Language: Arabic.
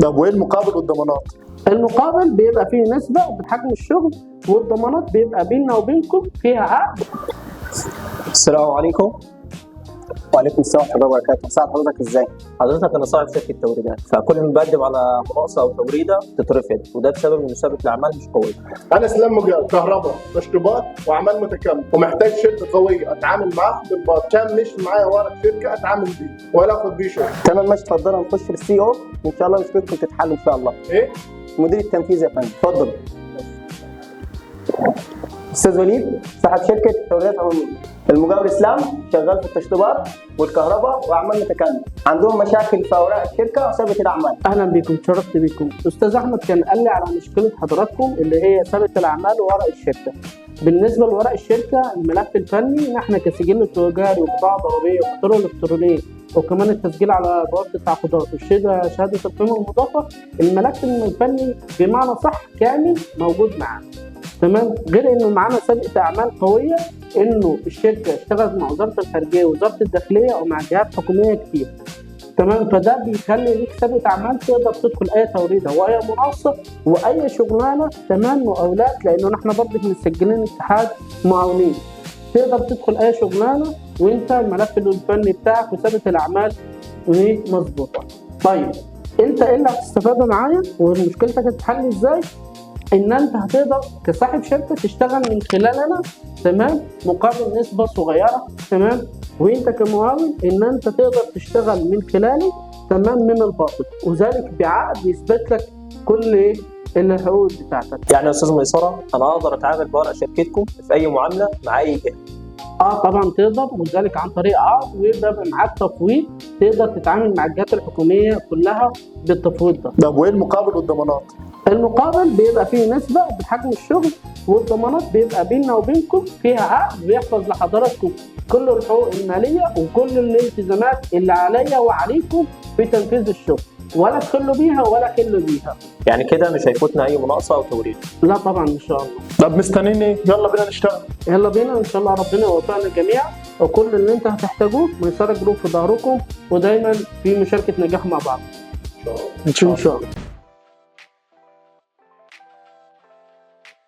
طب وايه المقابل والضمانات؟ المقابل بيبقى فيه نسبة بحجم الشغل، والضمانات بيبقى بيننا وبينكم فيها عقد. السلام عليكم. وعليكم السلام ورحمه الله وبركاته. مساعد حضرتك ازاي؟ حضرتك انا صاحب شركه توريدات، فكل ما بقدم على مناقصه او توريده تترفض، وده بسبب ان مسابقه الاعمال مش قويه. انا اسلام مجال كهرباء تشطيبات واعمال متكامله، ومحتاج شركه قويه اتعامل معاها بالباطن، عشان مش معايا ورق شركه اتعامل بيه ولا اخد بيه شغل. تمام ماشي، اتفضلوا نخش للسي او وان شاء الله مشكلتكم تتحل ان شاء الله. ايه؟ المدير التنفيذي يا فندم، اتفضل. استاذ وليد صاحب شركه توريدات عموميه. المجاور اسلام شغال في التشطيبات والكهرباء واعمال متكامله، عندهم مشاكل في اوراق الشركه وثبت الاعمال. اهلا بكم، شرفت بكم. استاذ احمد كان قال لي على مشكله حضراتكم اللي هي ثبت الاعمال وورق الشركه. بالنسبه لورق الشركه، الملف الفني ان احنا كسجل تجاري وبطاقه ضريبيه وفاتوره الكترونيه، وكمان التسجيل على بوابه التعاقدات شهاده القيمه المضافه، الملف الفني بمعنى صح كامل موجود معانا. تمام، غير انه معانا سابقه اعمال قويه، انه الشركه اشتغلت مع وزاره الخارجيه ووزاره الداخليه ومع جهات حكوميه كتير. تمام، فده بيخلي ليك سابقه اعمال تقدر تدخل اي توريده واي مناقصه واي شغلانه. تمام، مقاولات، لانه احنا برضه مسجلين اتحاد مقاولين، تقدر تدخل اي شغلانه وانت الملف الفني بتاعك وثابت الاعمال مظبوطه. طيب انت ايه اللي هتستفاده معايا ومشكلتك هتتحل ازاي؟ ان انت هتقدر كصاحب شركه تشتغل من خلالنا، تمام، مقابل نسبه صغيره، تمام، وانت كمقاول ان انت تقدر تشتغل من خلالي، تمام، من الباطن، وذلك بعقد يثبت لك كل الحقوق بتاعتك. يعني يا استاذ ميسره انا اقدر اتعامل بورق شركتكم في اي معامله مع اي جهه؟ طبعا تقدر، وذلك عن طريق عقد، ويبقى معاك تفويض تقدر تتعامل مع الجهات الحكوميه كلها بالتفويض ده. طب وايه المقابل والضمانات؟ المقابل بيبقى فيه نسبة بحجم الشغل، والضمانات بيبقى بيننا وبينكم فيها عقد بيحفظ لحضراتكم كل الحقوق المالية وكل الالتزامات اللي عليا وعليكم في تنفيذ الشغل، ولا تخلوا بيها ولا خلوا بيها. يعني كده مش هيفوتنا اي مناقصه او توريد؟ لا طبعا ان شاء الله. طب مستنيين ايه؟ يلا بينا نشتغل. يلا بينا، ان شاء الله ربنا يوفقنا جميعا، وكل اللي انت هتحتاجوه ميسرة جروب في ظهركم، ودايما في مشاركة نجاح مع بعض. ان شاء الله. ان شاء الله.